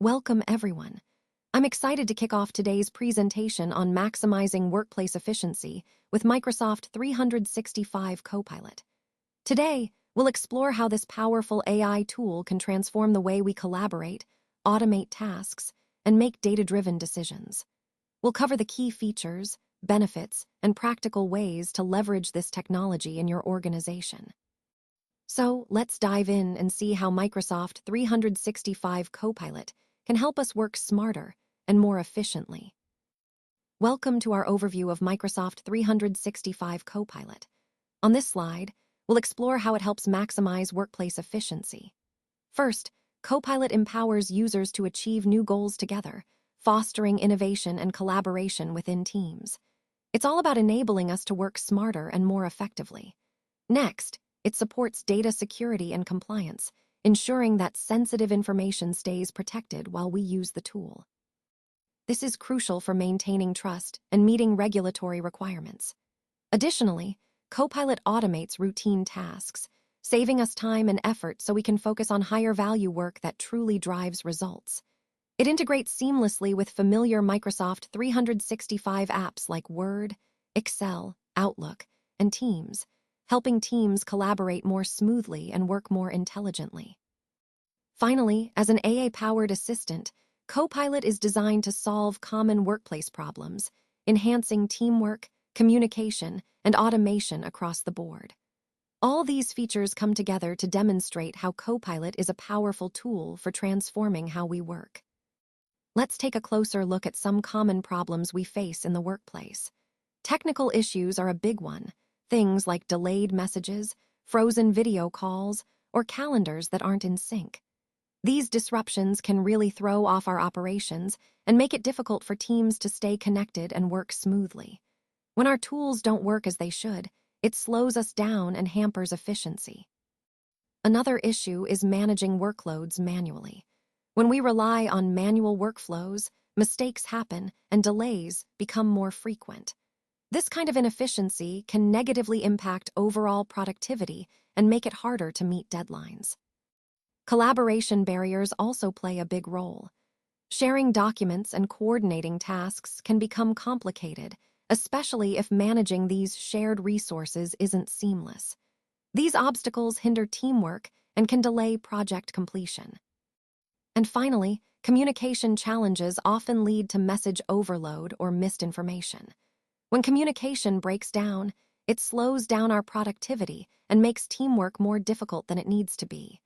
Welcome, everyone. I'm excited to kick off today's presentation on maximizing workplace efficiency with Microsoft 365 Copilot. Today, we'll explore how this powerful AI tool can transform the way we collaborate, automate tasks, and make data-driven decisions. We'll cover the key features, benefits, and practical ways to leverage this technology in your organization. So, let's dive in and see how Microsoft 365 Copilot can help us work smarter and more efficiently. Welcome to our overview of Microsoft 365 Copilot. On this slide, we'll explore how it helps maximize workplace efficiency. First, Copilot empowers users to achieve new goals together, fostering innovation and collaboration within teams. It's all about enabling us to work smarter and more effectively. Next, it supports data security and compliance, ensuring that sensitive information stays protected while we use the tool. This is crucial for maintaining trust and meeting regulatory requirements. Additionally, Copilot automates routine tasks, saving us time and effort so we can focus on higher-value work that truly drives results. It integrates seamlessly with familiar Microsoft 365 apps like Word, Excel, Outlook, and Teams, helping teams collaborate more smoothly and work more intelligently. Finally, as an AI-powered assistant, Copilot is designed to solve common workplace problems, enhancing teamwork, communication, and automation across the board. All these features come together to demonstrate how Copilot is a powerful tool for transforming how we work. Let's take a closer look at some common problems we face in the workplace. Technical issues are a big one. Things like delayed messages, frozen video calls, or calendars that aren't in sync. These disruptions can really throw off our operations and make it difficult for teams to stay connected and work smoothly. When our tools don't work as they should, it slows us down and hampers efficiency. Another issue is managing workloads manually. When we rely on manual workflows, mistakes happen and delays become more frequent. This kind of inefficiency can negatively impact overall productivity and make it harder to meet deadlines. Collaboration barriers also play a big role. Sharing documents and coordinating tasks can become complicated, especially if managing these shared resources isn't seamless. These obstacles hinder teamwork and can delay project completion. And finally, communication challenges often lead to message overload or missed information. When communication breaks down, it slows down our productivity and makes teamwork more difficult than it needs to be.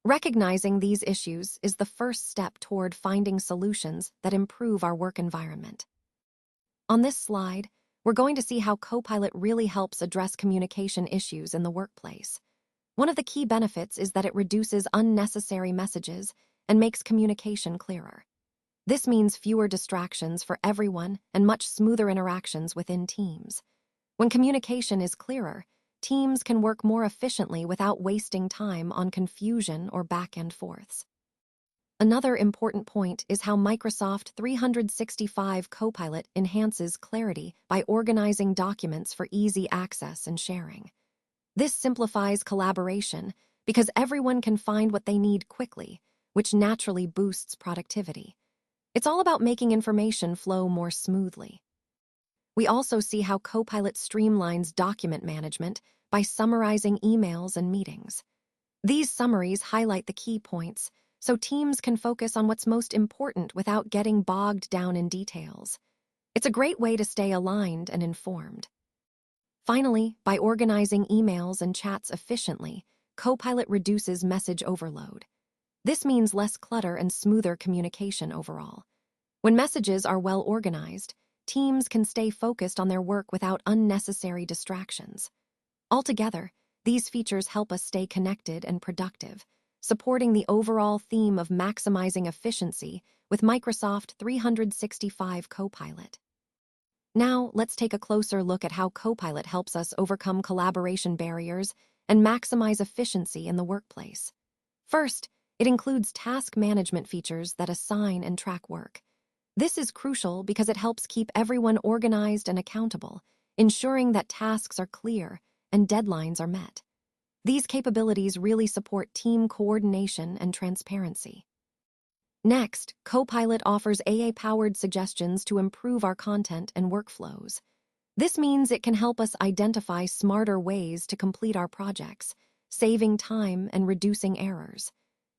Recognizing these issues is the first step toward finding solutions that improve our work environment. On this slide, we're going to see how Copilot really helps address communication issues in the workplace. One of the key benefits is that it reduces unnecessary messages and makes communication clearer. This means fewer distractions for everyone and much smoother interactions within teams. When communication is clearer, teams can work more efficiently without wasting time on confusion or back-and-forths. Another important point is how Microsoft 365 Copilot enhances clarity by organizing documents for easy access and sharing. This simplifies collaboration because everyone can find what they need quickly, which naturally boosts productivity. It's all about making information flow more smoothly. We also see how Copilot streamlines document management by summarizing emails and meetings. These summaries highlight the key points, so teams can focus on what's most important without getting bogged down in details. It's a great way to stay aligned and informed. Finally, by organizing emails and chats efficiently, Copilot reduces message overload. This means less clutter and smoother communication overall. When messages are well organized, teams can stay focused on their work without unnecessary distractions. Altogether, these features help us stay connected and productive, supporting the overall theme of maximizing efficiency with Microsoft 365 Copilot. Now, let's take a closer look at how Copilot helps us overcome collaboration barriers and maximize efficiency in the workplace. First, it includes task management features that assign and track work. This is crucial because it helps keep everyone organized and accountable, ensuring that tasks are clear and deadlines are met. These capabilities really support team coordination and transparency. Next, Copilot offers AI-powered suggestions to improve our content and workflows. This means it can help us identify smarter ways to complete our projects, saving time and reducing errors.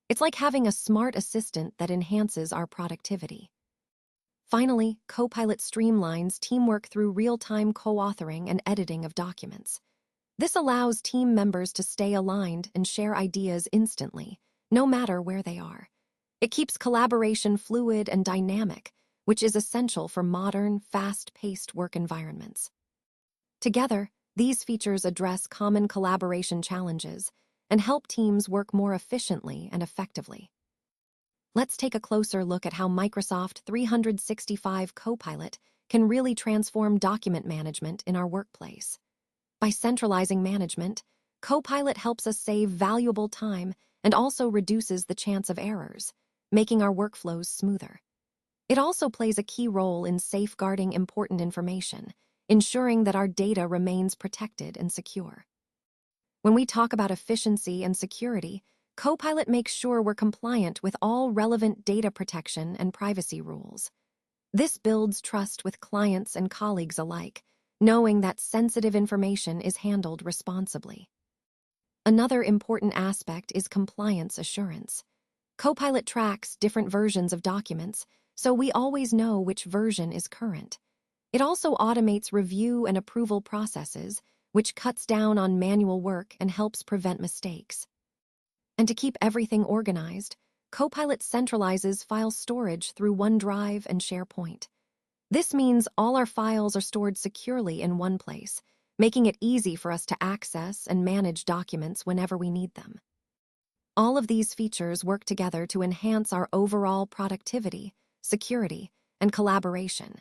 It's like having a smart assistant that enhances our productivity. Finally, Copilot streamlines teamwork through real-time co-authoring and editing of documents. This allows team members to stay aligned and share ideas instantly, no matter where they are. It keeps collaboration fluid and dynamic, which is essential for modern, fast-paced work environments. Together, these features address common collaboration challenges and help teams work more efficiently and effectively. Let's take a closer look at how Microsoft 365 Copilot can really transform document management in our workplace. By centralizing management, Copilot helps us save valuable time and also reduces the chance of errors, making our workflows smoother. It also plays a key role in safeguarding important information, ensuring that our data remains protected and secure. When we talk about efficiency and security, Copilot makes sure we're compliant with all relevant data protection and privacy rules. This builds trust with clients and colleagues alike, knowing that sensitive information is handled responsibly. Another important aspect is compliance assurance. Copilot tracks different versions of documents, so we always know which version is current. It also automates review and approval processes, which cuts down on manual work and helps prevent mistakes. And to keep everything organized, Copilot centralizes file storage through OneDrive and SharePoint. This means all our files are stored securely in one place, making it easy for us to access and manage documents whenever we need them. All of these features work together to enhance our overall productivity, security, and collaboration,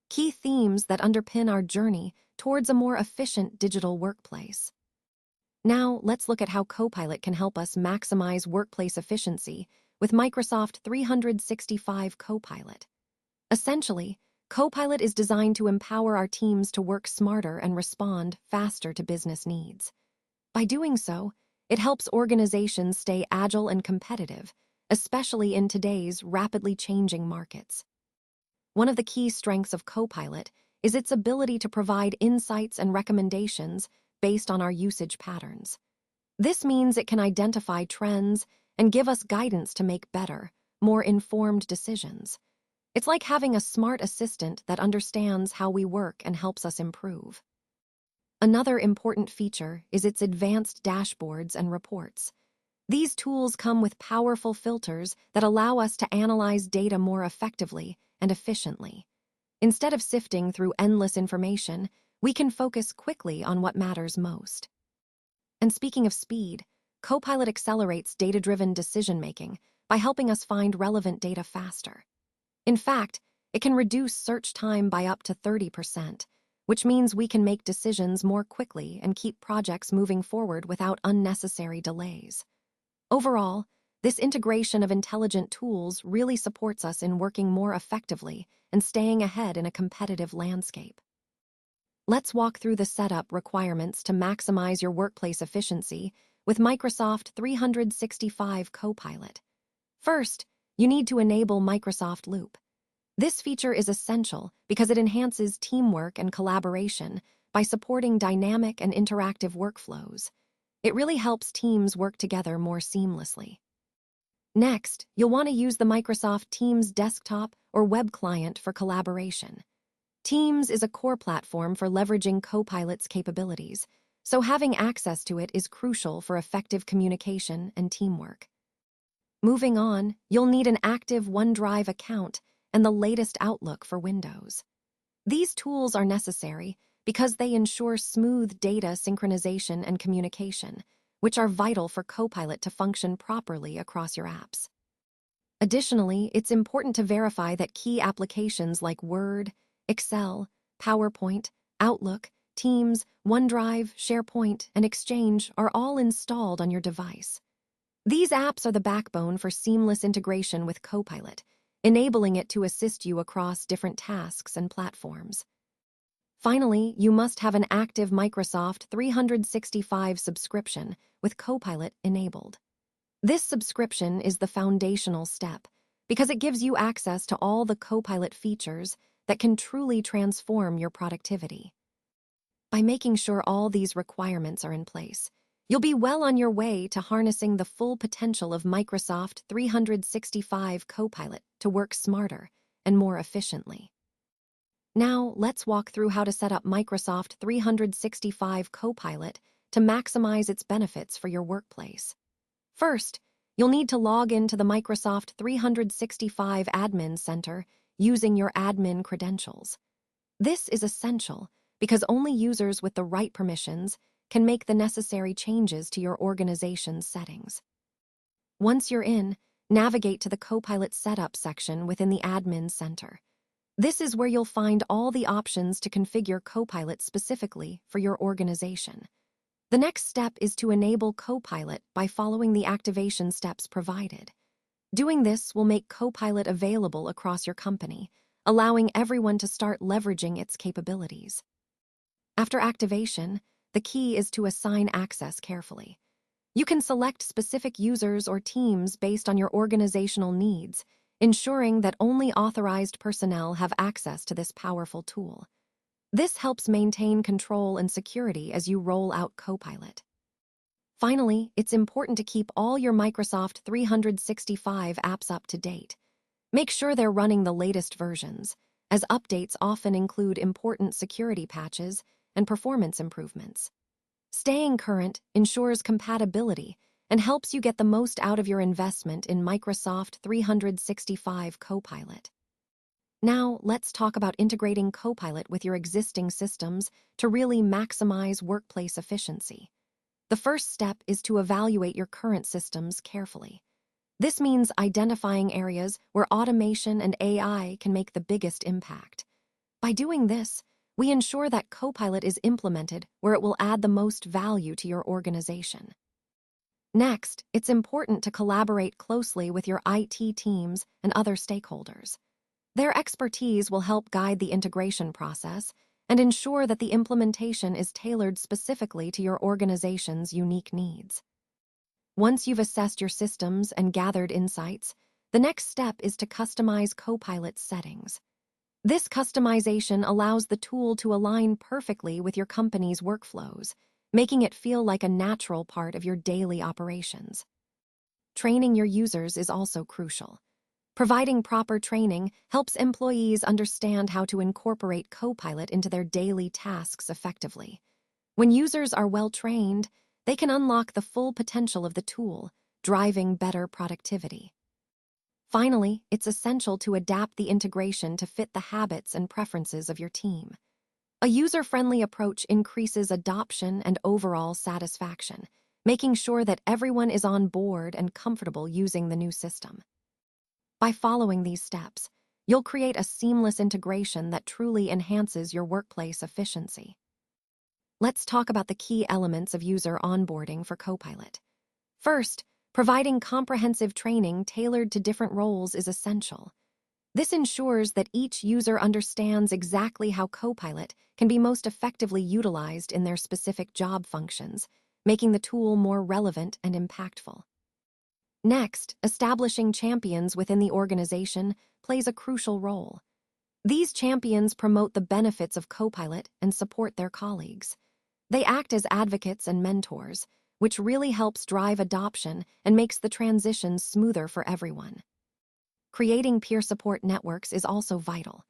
key themes that underpin our journey towards a more efficient digital workplace. Now, let's look at how Copilot can help us maximize workplace efficiency with Microsoft 365 Copilot. Essentially, Copilot is designed to empower our teams to work smarter and respond faster to business needs. By doing so, it helps organizations stay agile and competitive, especially in today's rapidly changing markets. One of the key strengths of Copilot is its ability to provide insights and recommendations based on our usage patterns. This means it can identify trends and give us guidance to make better, more informed decisions. It's like having a smart assistant that understands how we work and helps us improve. Another important feature is its advanced dashboards and reports. These tools come with powerful filters that allow us to analyze data more effectively and efficiently. Instead of sifting through endless information, we can focus quickly on what matters most. And speaking of speed, Copilot accelerates data-driven decision-making by helping us find relevant data faster. In fact, it can reduce search time by up to 30%, which means we can make decisions more quickly and keep projects moving forward without unnecessary delays. Overall, this integration of intelligent tools really supports us in working more effectively and staying ahead in a competitive landscape. Let's walk through the setup requirements to maximize your workplace efficiency with Microsoft 365 Copilot. First, you need to enable Microsoft Loop. This feature is essential because it enhances teamwork and collaboration by supporting dynamic and interactive workflows. It really helps teams work together more seamlessly. Next, you'll want to use the Microsoft Teams desktop or web client for collaboration. Teams is a core platform for leveraging Copilot's capabilities, so having access to it is crucial for effective communication and teamwork. Moving on, you'll need an active OneDrive account and the latest Outlook for Windows. These tools are necessary because they ensure smooth data synchronization and communication, which are vital for Copilot to function properly across your apps. Additionally, it's important to verify that key applications like Word, Excel, PowerPoint, Outlook, Teams, OneDrive, SharePoint, and Exchange are all installed on your device. These apps are the backbone for seamless integration with Copilot, enabling it to assist you across different tasks and platforms. Finally, you must have an active Microsoft 365 subscription with Copilot enabled. This subscription is the foundational step because it gives you access to all the Copilot features that can truly transform your productivity. By making sure all these requirements are in place, you'll be well on your way to harnessing the full potential of Microsoft 365 Copilot to work smarter and more efficiently. Now, let's walk through how to set up Microsoft 365 Copilot to maximize its benefits for your workplace. First, you'll need to log into the Microsoft 365 Admin Center using your admin credentials. This is essential because only users with the right permissions can make the necessary changes to your organization's settings. Once you're in, navigate to the Copilot Setup section within the Admin Center. This is where you'll find all the options to configure Copilot specifically for your organization. The next step is to enable Copilot by following the activation steps provided. Doing this will make Copilot available across your company, allowing everyone to start leveraging its capabilities. After activation, the key is to assign access carefully. You can select specific users or teams based on your organizational needs, ensuring that only authorized personnel have access to this powerful tool. This helps maintain control and security as you roll out Copilot. Finally, it's important to keep all your Microsoft 365 apps up to date. Make sure they're running the latest versions, as updates often include important security patches and performance improvements. Staying current ensures compatibility and helps you get the most out of your investment in Microsoft 365 Copilot. Now, let's talk about integrating Copilot with your existing systems to really maximize workplace efficiency. The first step is to evaluate your current systems carefully. This means identifying areas where automation and AI can make the biggest impact. By doing this, we ensure that Copilot is implemented where it will add the most value to your organization. Next, it's important to collaborate closely with your IT teams and other stakeholders. Their expertise will help guide the integration process and ensure that the implementation is tailored specifically to your organization's unique needs. Once you've assessed your systems and gathered insights, the next step is to customize Copilot's settings. This customization allows the tool to align perfectly with your company's workflows, making it feel like a natural part of your daily operations. Training your users is also crucial. Providing proper training helps employees understand how to incorporate Copilot into their daily tasks effectively. When users are well trained, they can unlock the full potential of the tool, driving better productivity. Finally, it's essential to adapt the integration to fit the habits and preferences of your team. A user-friendly approach increases adoption and overall satisfaction, making sure that everyone is on board and comfortable using the new system. By following these steps, you'll create a seamless integration that truly enhances your workplace efficiency. Let's talk about the key elements of user onboarding for Copilot. First, providing comprehensive training tailored to different roles is essential. This ensures that each user understands exactly how Copilot can be most effectively utilized in their specific job functions, making the tool more relevant and impactful. Next, establishing champions within the organization plays a crucial role. These champions promote the benefits of Copilot and support their colleagues. They act as advocates and mentors, which really helps drive adoption and makes the transition smoother for everyone. Creating peer support networks is also vital.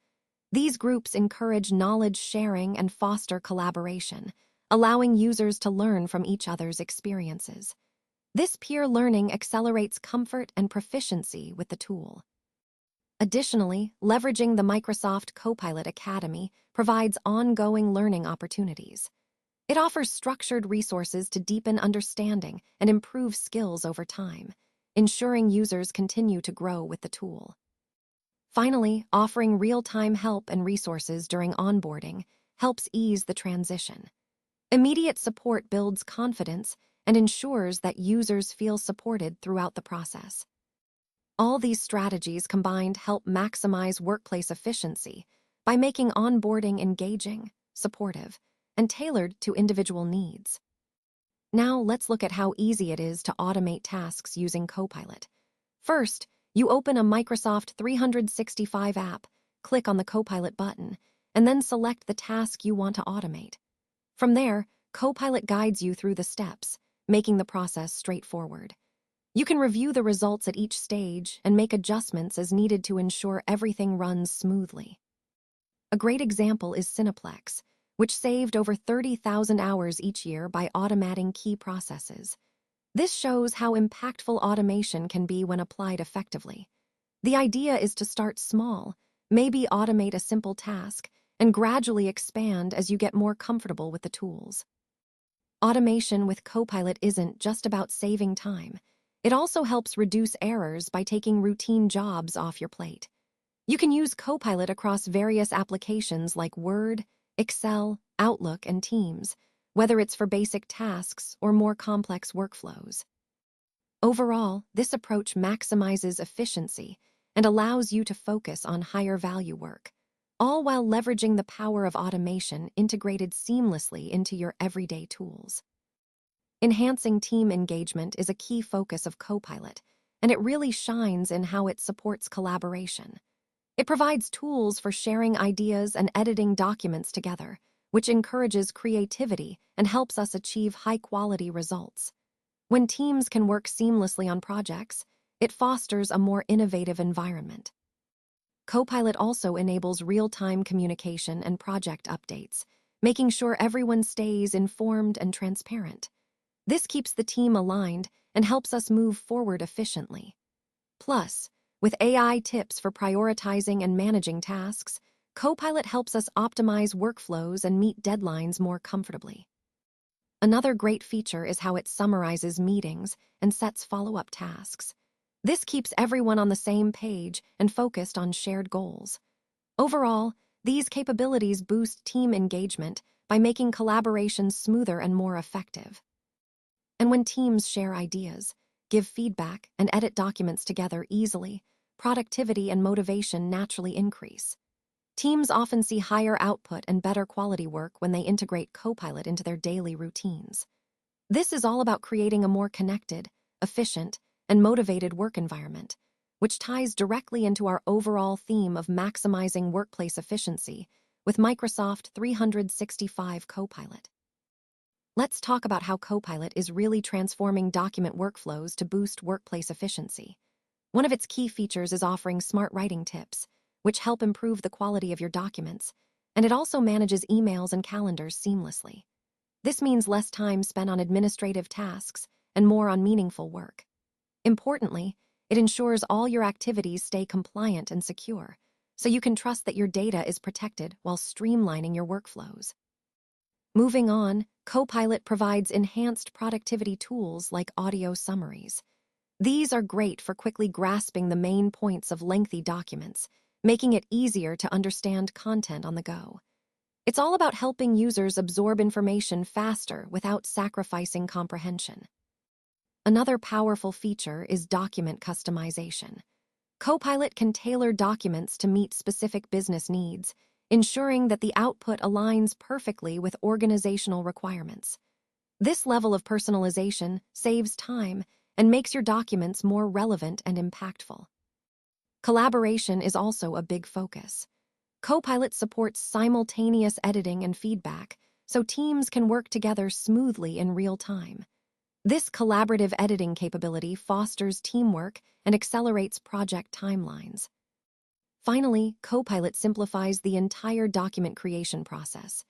These groups encourage knowledge sharing and foster collaboration, allowing users to learn from each other's experiences. This peer learning accelerates comfort and proficiency with the tool. Additionally, leveraging the Microsoft Copilot Academy provides ongoing learning opportunities. It offers structured resources to deepen understanding and improve skills over time, ensuring users continue to grow with the tool. Finally, offering real-time help and resources during onboarding helps ease the transition. Immediate support builds confidence and ensures that users feel supported throughout the process. All these strategies combined help maximize workplace efficiency by making onboarding engaging, supportive, and tailored to individual needs. Now let's look at how easy it is to automate tasks using Copilot. First, You open a Microsoft 365 app, click on the Copilot button, and then select the task you want to automate. From there, Copilot guides you through the steps, making the process straightforward. You can review the results at each stage and make adjustments as needed to ensure everything runs smoothly. A great example is Cineplex, which saved over 30,000 hours each year by automating key processes. This shows how impactful automation can be when applied effectively. The idea is to start small, maybe automate a simple task, and gradually expand as you get more comfortable with the tools. Automation with Copilot isn't just about saving time. It also helps reduce errors by taking routine jobs off your plate. You can use Copilot across various applications like Word, Excel, Outlook, and Teams, whether it's for basic tasks or more complex workflows. Overall, this approach maximizes efficiency and allows you to focus on higher value work, all while leveraging the power of automation integrated seamlessly into your everyday tools. Enhancing team engagement is a key focus of Copilot, and it really shines in how it supports collaboration. It provides tools for sharing ideas and editing documents together, which encourages creativity and helps us achieve high-quality results. When teams can work seamlessly on projects, it fosters a more innovative environment. Copilot also enables real-time communication and project updates, making sure everyone stays informed and transparent. This keeps the team aligned and helps us move forward efficiently. Plus, with AI tips for prioritizing and managing tasks, Copilot helps us optimize workflows and meet deadlines more comfortably. Another great feature is how it summarizes meetings and sets follow-up tasks. This keeps everyone on the same page and focused on shared goals. Overall, these capabilities boost team engagement by making collaboration smoother and more effective. And when teams share ideas, give feedback, and edit documents together easily, productivity and motivation naturally increase. Teams often see higher output and better quality work when they integrate Copilot into their daily routines. This is all about creating a more connected, efficient, and motivated work environment, which ties directly into our overall theme of maximizing workplace efficiency with Microsoft 365 Copilot. Let's talk about how Copilot is really transforming document workflows to boost workplace efficiency. One of its key features is offering smart writing tips, which help improve the quality of your documents, and it also manages emails and calendars seamlessly. This means less time spent on administrative tasks and more on meaningful work. Importantly, it ensures all your activities stay compliant and secure, so you can trust that your data is protected while streamlining your workflows. Moving on, Copilot provides enhanced productivity tools like audio summaries. These are great for quickly grasping the main points of lengthy documents, making it easier to understand content on the go. It's all about helping users absorb information faster without sacrificing comprehension. Another powerful feature is document customization. Copilot can tailor documents to meet specific business needs, ensuring that the output aligns perfectly with organizational requirements. This level of personalization saves time and makes your documents more relevant and impactful. Collaboration is also a big focus. Copilot supports simultaneous editing and feedback, so teams can work together smoothly in real time. This collaborative editing capability fosters teamwork and accelerates project timelines. Finally, Copilot simplifies the entire document creation process.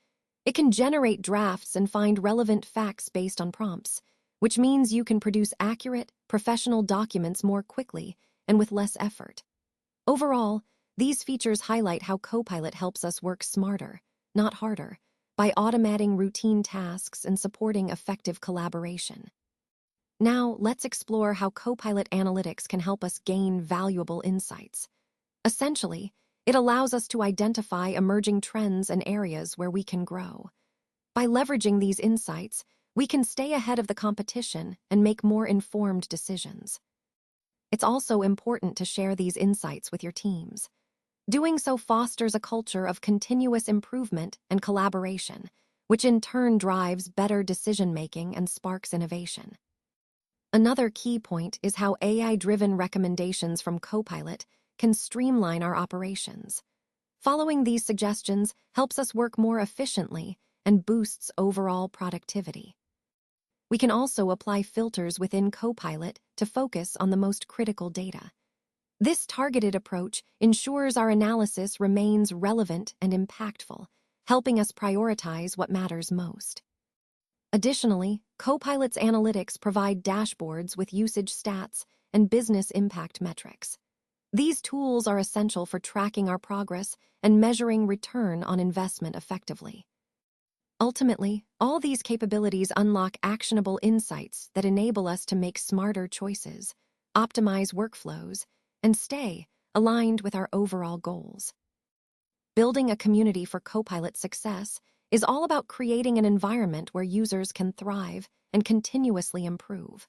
It can generate drafts and find relevant facts based on prompts, which means you can produce accurate, professional documents more quickly and with less effort. Overall, these features highlight how Copilot helps us work smarter, not harder, by automating routine tasks and supporting effective collaboration. Now, let's explore how Copilot Analytics can help us gain valuable insights. Essentially, it allows us to identify emerging trends and areas where we can grow. By leveraging these insights, we can stay ahead of the competition and make more informed decisions. It's also important to share these insights with your teams. Doing so fosters a culture of continuous improvement and collaboration, which in turn drives better decision-making and sparks innovation. Another key point is how AI-driven recommendations from Copilot can streamline our operations. Following these suggestions helps us work more efficiently and boosts overall productivity. We can also apply filters within Copilot to focus on the most critical data. This targeted approach ensures our analysis remains relevant and impactful, helping us prioritize what matters most. Additionally, Copilot's analytics provide dashboards with usage stats and business impact metrics. These tools are essential for tracking our progress and measuring return on investment effectively. Ultimately, all these capabilities unlock actionable insights that enable us to make smarter choices, optimize workflows, and stay aligned with our overall goals. Building a community for Copilot success is all about creating an environment where users can thrive and continuously improve.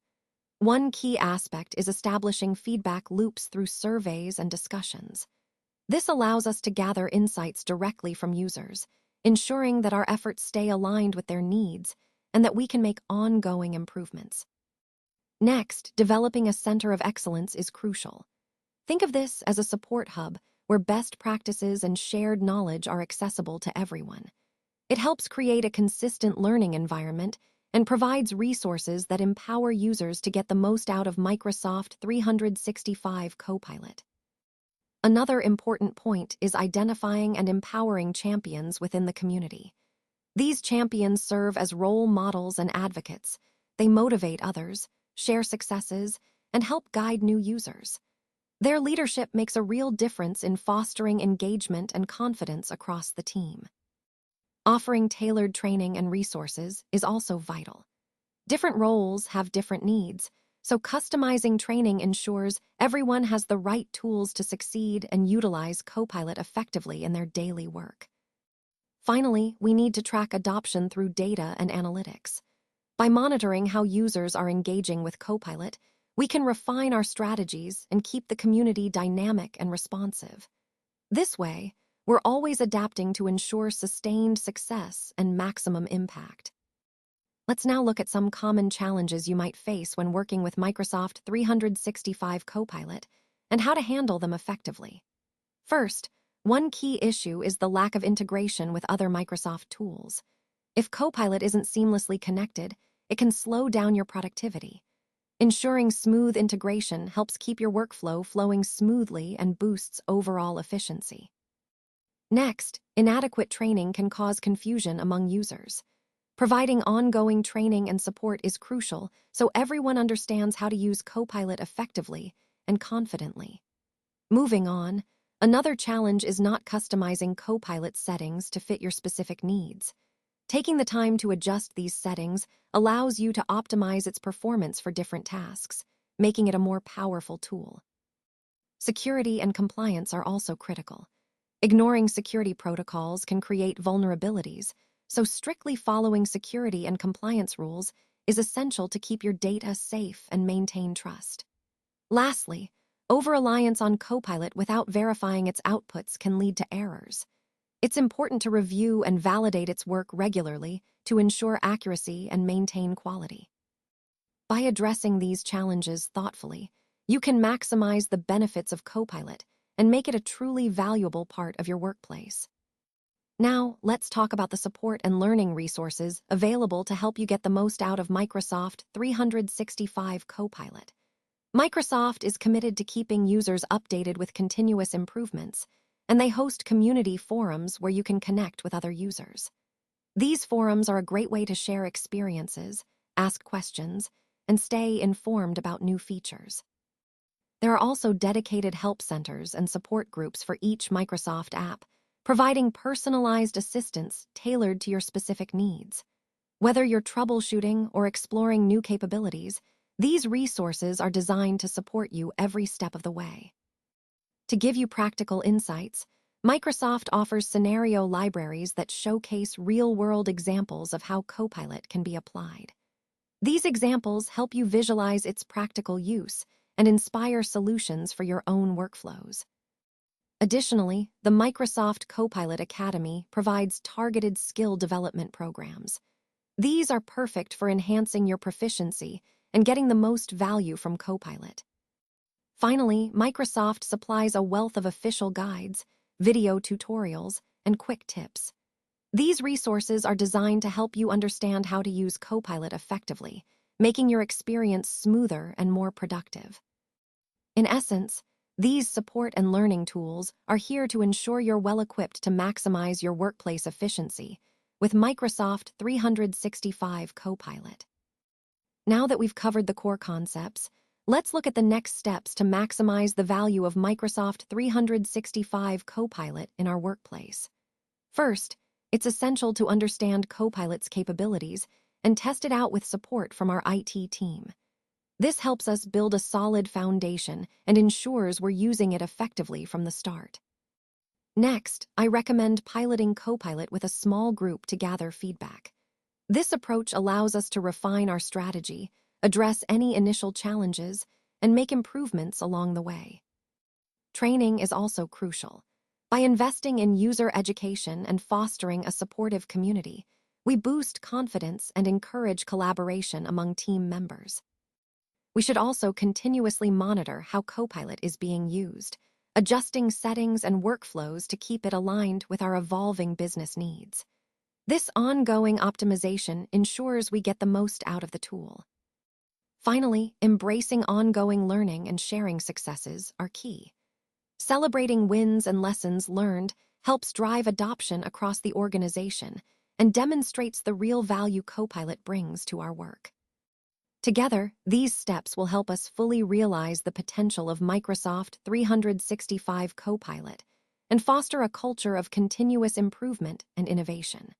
One key aspect is establishing feedback loops through surveys and discussions. This allows us to gather insights directly from users, ensuring that our efforts stay aligned with their needs and that we can make ongoing improvements. Next, developing a center of excellence is crucial. Think of this as a support hub where best practices and shared knowledge are accessible to everyone. It helps create a consistent learning environment and provides resources that empower users to get the most out of Microsoft 365 Copilot. Another important point is identifying and empowering champions within the community. These champions serve as role models and advocates. They motivate others, share successes, and help guide new users. Their leadership makes a real difference in fostering engagement and confidence across the team. Offering tailored training and resources is also vital. Different roles have different needs, so customizing training ensures everyone has the right tools to succeed and utilize Copilot effectively in their daily work. Finally, we need to track adoption through data and analytics. By monitoring how users are engaging with Copilot, we can refine our strategies and keep the community dynamic and responsive. This way, we're always adapting to ensure sustained success and maximum impact. Let's now look at some common challenges you might face when working with Microsoft 365 Copilot and how to handle them effectively. First, one key issue is the lack of integration with other Microsoft tools. If Copilot isn't seamlessly connected, it can slow down your productivity. Ensuring smooth integration helps keep your workflow flowing smoothly and boosts overall efficiency. Next, inadequate training can cause confusion among users. Providing ongoing training and support is crucial so everyone understands how to use Copilot effectively and confidently. Moving on, another challenge is not customizing Copilot settings to fit your specific needs. Taking the time to adjust these settings allows you to optimize its performance for different tasks, making it a more powerful tool. Security and compliance are also critical. Ignoring security protocols can create vulnerabilities, so strictly following security and compliance rules is essential to keep your data safe and maintain trust. Lastly, over-reliance on Copilot without verifying its outputs can lead to errors. It's important to review and validate its work regularly to ensure accuracy and maintain quality. By addressing these challenges thoughtfully, you can maximize the benefits of Copilot and make it a truly valuable part of your workplace. Now, let's talk about the support and learning resources available to help you get the most out of Microsoft 365 Copilot. Microsoft is committed to keeping users updated with continuous improvements, and they host community forums where you can connect with other users. These forums are a great way to share experiences, ask questions, and stay informed about new features. There are also dedicated help centers and support groups for each Microsoft app, providing personalized assistance tailored to your specific needs. Whether you're troubleshooting or exploring new capabilities, these resources are designed to support you every step of the way. To give you practical insights, Microsoft offers scenario libraries that showcase real-world examples of how Copilot can be applied. These examples help you visualize its practical use and inspire solutions for your own workflows. Additionally, the Microsoft Copilot Academy provides targeted skill development programs. These are perfect for enhancing your proficiency and getting the most value from Copilot. Finally, Microsoft supplies a wealth of official guides, video tutorials, and quick tips. These resources are designed to help you understand how to use Copilot effectively, making your experience smoother and more productive. In essence, these support and learning tools are here to ensure you're well-equipped to maximize your workplace efficiency with Microsoft 365 Copilot. Now that we've covered the core concepts, let's look at the next steps to maximize the value of Microsoft 365 Copilot in our workplace. First, it's essential to understand Copilot's capabilities and test it out with support from our IT team. This helps us build a solid foundation and ensures we're using it effectively from the start. Next, I recommend piloting Copilot with a small group to gather feedback. This approach allows us to refine our strategy, address any initial challenges, and make improvements along the way. Training is also crucial. By investing in user education and fostering a supportive community, we boost confidence and encourage collaboration among team members. We should also continuously monitor how Copilot is being used, adjusting settings and workflows to keep it aligned with our evolving business needs. This ongoing optimization ensures we get the most out of the tool. Finally, embracing ongoing learning and sharing successes are key. Celebrating wins and lessons learned helps drive adoption across the organization and demonstrates the real value Copilot brings to our work. Together, these steps will help us fully realize the potential of Microsoft 365 Copilot and foster a culture of continuous improvement and innovation.